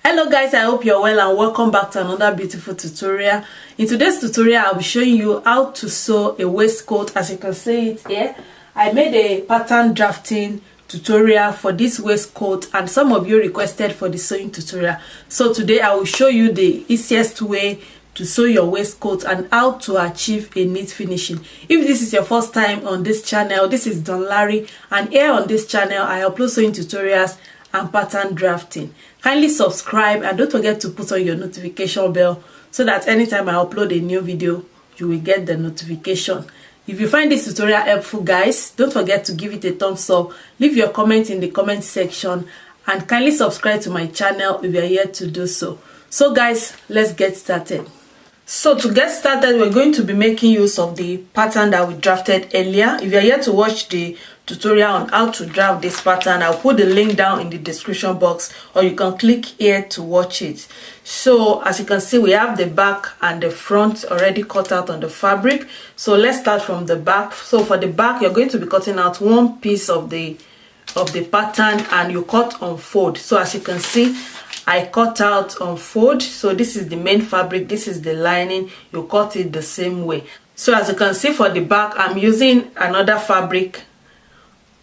Hello guys, I hope you're well and welcome back to another beautiful tutorial. In today's tutorial, I'll be showing you how to sew a waistcoat. As you can see it here, I made a pattern drafting tutorial for this waistcoat and some of you requested for the sewing tutorial. So today I will show you the easiest way to sew your waistcoat and how to achieve a neat finishing. If this is your first time on this channel, this is Don Larry, and here on this channel I upload sewing tutorials and pattern drafting. Kindly subscribe and don't forget to put on your notification bell so that anytime I upload a new video you will get the notification. If you find this tutorial helpful guys, don't forget to give it a thumbs up, leave your comment in the comment section, and kindly subscribe to my channel if you are yet to do so. So guys, let's get started. So to get started, we're going to be making use of the pattern that we drafted earlier. If you're here to watch the tutorial on how to draft this pattern, I'll put the link down in the description box, or you can click here to watch it. So as you can see, we have the back and the front already cut out on the fabric. So let's start from the back. So for the back, you're going to be cutting out one piece of the pattern and you cut on fold. So as you can see, I cut out on fold. So this is the main fabric, this is the lining, you cut it the same way. So as you can see, for the back I'm using another fabric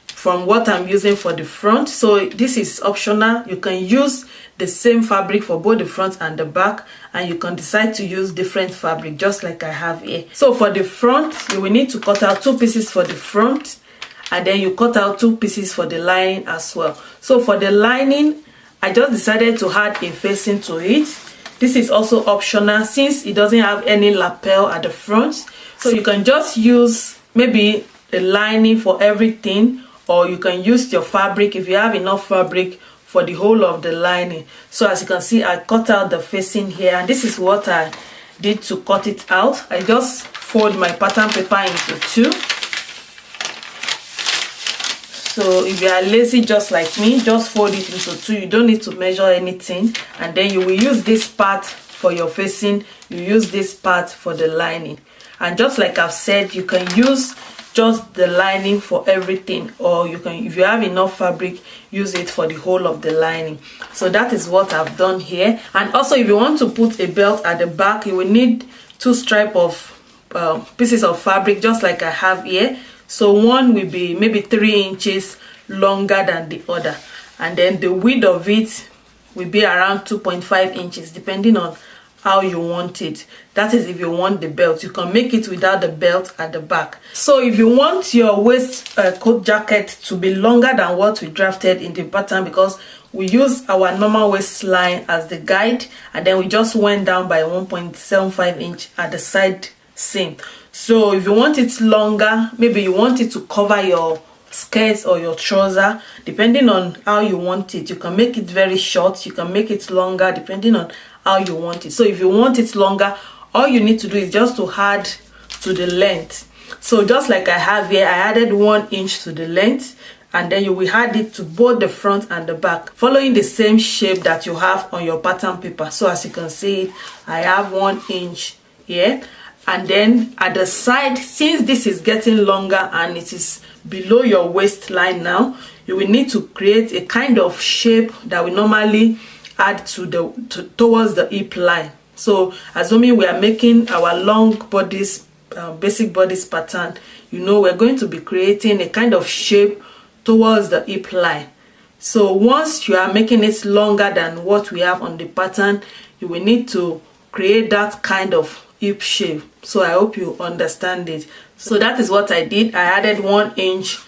from what I'm using for the front. So this is optional. You can use the same fabric for both the front and the back, and you can decide to use different fabric just like I have here. So for the front, you will need to cut out 2 pieces for the front, and then you cut out 2 pieces for the lining as well. So for the lining, I just decided to add a facing to it. This is also optional since it doesn't have any lapel at the front. So you can just use maybe a lining for everything, or you can use your fabric if you have enough fabric for the whole of the lining. So as you can see, I cut out the facing here, and this is what I did to cut it out. I just fold my pattern paper into 2. So if you are lazy just like me, just fold it into 2. You don't need to measure anything, and then you will use this part for your facing, you use this part for the lining. And just like I've said, you can use just the lining for everything, or you can, if you have enough fabric, use it for the whole of the lining. So that is what I've done here. And also, if you want to put a belt at the back, you will need 2 stripes of pieces of fabric just like I have here. So one will be maybe 3 inches longer than the other, and then the width of it will be around 2.5 inches depending on how you want it. That is if you want the belt. You can make it without the belt at the back. So if you want your waistcoat jacket to be longer than what we drafted in the pattern, because we use our normal waistline as the guide, and then we just went down by 1.75 inch at the side seam. So if you want it longer, maybe you want it to cover your skirt or your trouser, depending on how you want it. You can make it very short, you can make it longer depending on how you want it. So if you want it longer, all you need to do is just to add to the length. So just like I have here, I added 1 inch to the length, and then you will add it to both the front and the back, following the same shape that you have on your pattern paper. So as you can see, I have 1 inch here. And then at the side, since this is getting longer and it is below your waistline now, you will need to create a kind of shape that we normally add towards the hip line. So assuming we are making our long bodice, basic bodice pattern, you know, we're going to be creating a kind of shape towards the hip line. So once you are making it longer than what we have on the pattern, you will need to create that kind of hip shape. So I hope you understand it. So that is what I did. I added 1 inch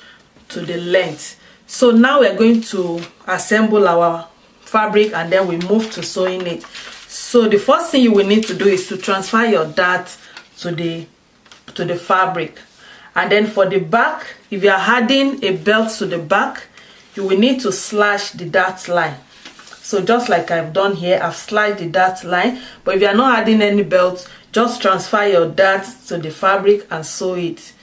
to the length. So now we're going to assemble our fabric, and then we move to sewing it. So the first thing you will need to do is to transfer your dart to the fabric. And then for the back, if you are adding a belt to the back, you will need to slash the dart line. So just like I've done here, I've slashed the dart line. But if you are not adding any belt, just transfer your dart to the fabric and sew it.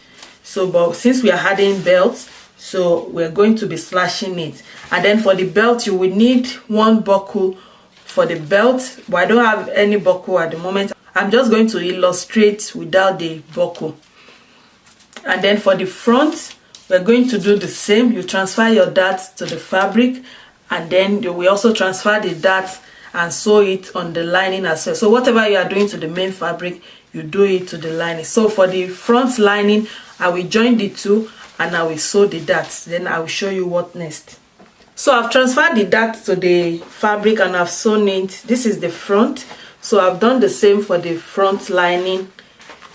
So but since we are adding belts, so we're going to be slashing it. And then for the belt, you will need 1 buckle for the belt, but I don't have any buckle at the moment. I'm just going to illustrate without the buckle. And then for the front, we're going to do the same. You transfer your dart to the fabric, and then you will also transfer the dart and sew it on the lining as well. So whatever you are doing to the main fabric, you do it to the lining. So for the front lining, I will join the two and I will sew the darts. Then I will show you what next. So I've transferred the dart to the fabric and I've sewn it. This is the front. So I've done the same for the front lining.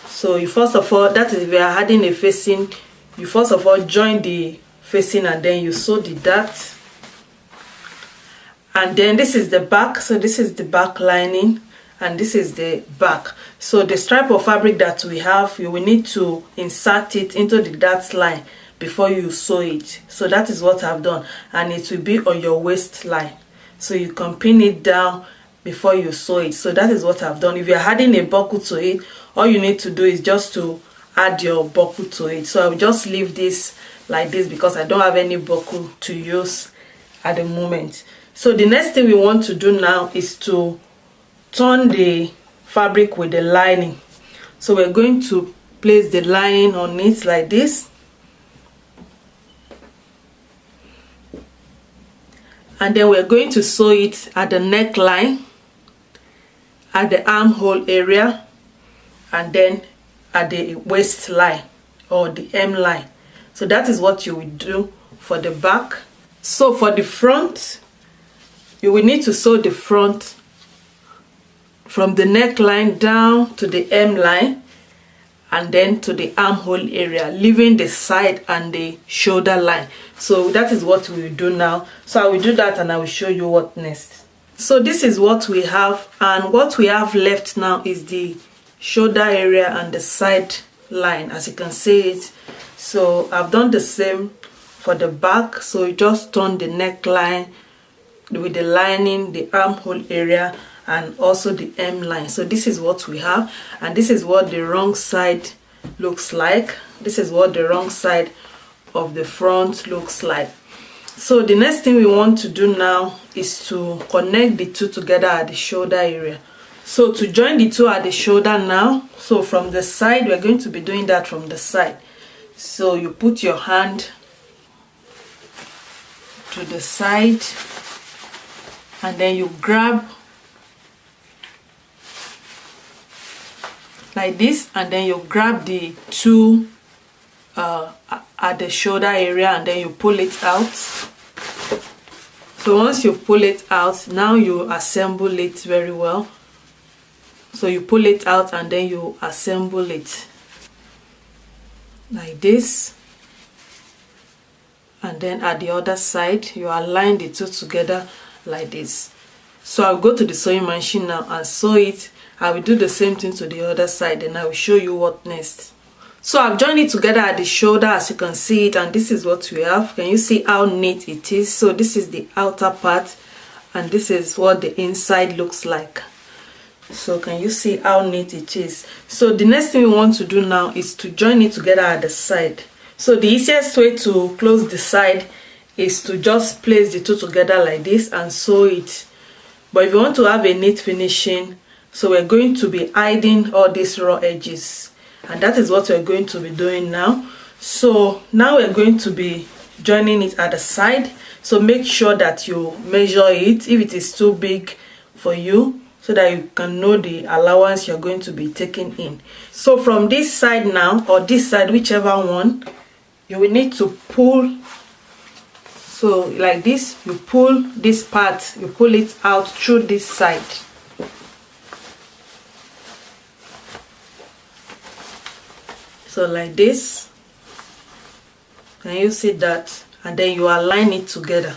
So you first of all, that is if you are adding a facing, you first of all join the facing and then you sew the dart. And then this is the back. So this is the back lining and this is the back. So the stripe of fabric that we have, you will need to insert it into the dart line before you sew it. So that is what I've done, and it will be on your waistline. So you can pin it down before you sew it. So that is what I've done. If you're adding a buckle to it, all you need to do is just to add your buckle to it. So I will just leave this like this because I don't have any buckle to use at the moment. So the next thing we want to do now is to turn the fabric with the lining. So we're going to place the lining on it like this. And then we're going to sew it at the neckline, at the armhole area, and then at the waistline or the hem line. So that is what you will do for the back. So for the front, you will need to sew the front from the neckline down to the hem line and then to the armhole area, leaving the side and the shoulder line. So that is what we will do now. So I will do that and I will show you what next. So this is what we have, and what we have left now is the shoulder area and the side line, as you can see it. So I've done the same for the back. So you just turn the neckline with the lining, the armhole area, and also the hem line. So this is what we have, and this is what the wrong side looks like. This is what the wrong side of the front looks like. So the next thing we want to do now is to connect the two together at the shoulder area. So to join the two at the shoulder now, so from the side, we're going to be doing that from the side. So you put your hand to the side and then you grab like this, and then you grab the two at the shoulder area and then you pull it out. So once you pull it out, now you assemble it very well. So you pull it out and then you assemble it like this, and then at the other side you align the two together like this. So I'll go to the sewing machine now and sew it. I will do the same thing to the other side and I will show you what next. So I've joined it together at the shoulder, as you can see it, and this is what we have. Can you see how neat it is? So this is the outer part and this is what the inside looks like. So can you see how neat it is? So the next thing we want to do now is to join it together at the side. So the easiest way to close the side is to just place the two together like this and sew it. But if you want to have a neat finishing, so we're going to be hiding all these raw edges, and that is what we're going to be doing now. So now we're going to be joining it at the side. So make sure that you measure it if it is too big for you, so that you can know the allowance you're going to be taking in. So from this side now, or this side, whichever one, you will need to pull. So like this, you pull this part, you pull it out through this side. So like this, can you see that? And then you align it together.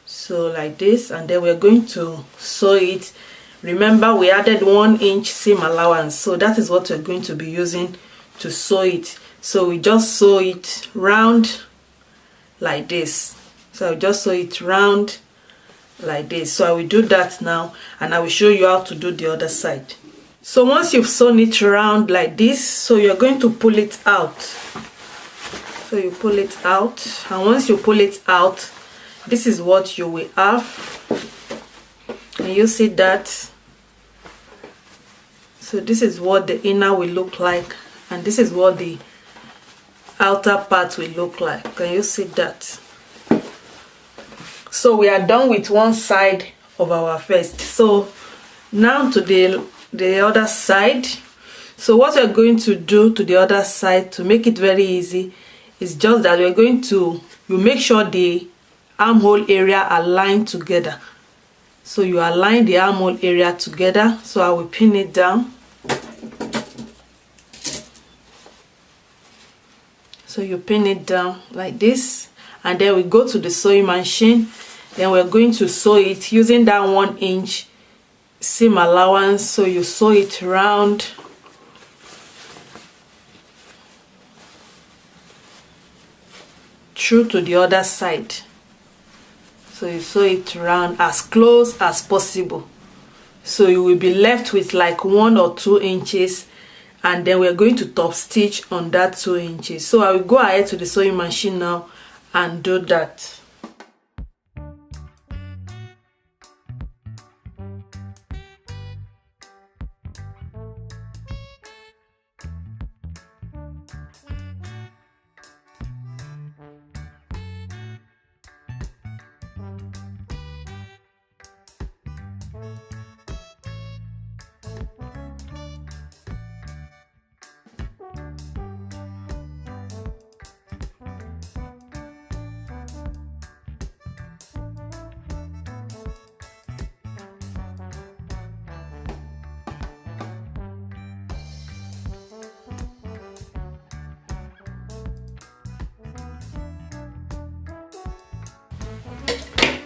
So like this, and then we're going to sew it. Remember, we added 1 inch seam allowance, so that is what we're going to be using to sew it. So we just sew it round like this. So I just sew it round like this. So I will do that now and I will show you how to do the other side. So once you've sewn it round like this, so you're going to pull it out. So you pull it out, and once you pull it out, this is what you will have. And you see that? So this is what the inner will look like, and this is what the outer part will look like. Can you see that? So we are done with one side of our vest. So now to the other side. So what we're going to do to the other side to make it very easy is just that we're going to, you make sure the armhole area align together. So you align the armhole area together. So I will pin it down. So you pin it down like this, and then we go to the sewing machine. Then we're going to sew it using that 1 inch seam allowance. So you sew it round. Through to the other side. So you sew it round as close as possible. So you will be left with like 1 or 2 inches, and then we're going to top stitch on that 2 inches. So I will go ahead to the sewing machine now and do that.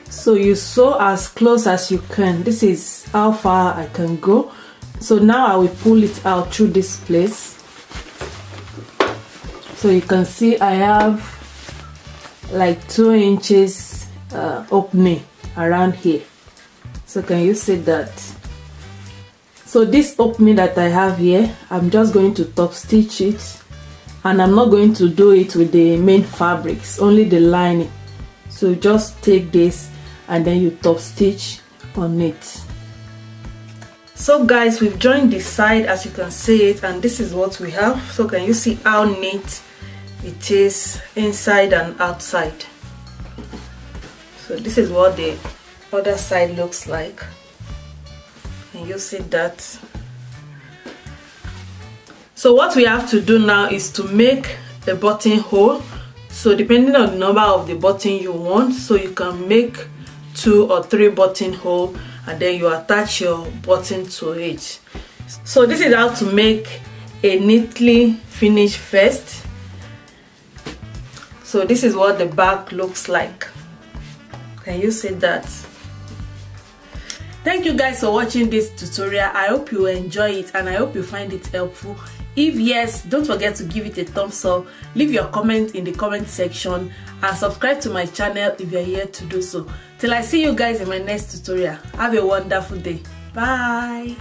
So you sew as close as you can. This is how far I can go. So now I will pull it out through this place. So you can see I have like 2 inches opening around here. So can you see that? So this opening that I have here, I'm just going to top stitch it, and I'm not going to do it with the main fabrics, only the lining. So just take this and then you top stitch on it. So guys, we've joined the side as you can see it, and this is what we have. So can you see how neat it is inside and outside? So this is what the other side looks like. Can you see that? So what we have to do now is to make a buttonhole. So depending on the number of the button you want, so you can make 2 or 3 buttonhole, and then you attach your button to it. So this is how to make a neatly finished vest. So this is what the back looks like. Can you see that? Thank you guys for watching this tutorial. I hope you enjoy it and I hope you find it helpful. If yes, don't forget to give it a thumbs up, leave your comment in the comment section, and subscribe to my channel if you're here to do so. Till I see you guys in my next tutorial. Have a wonderful day. Bye.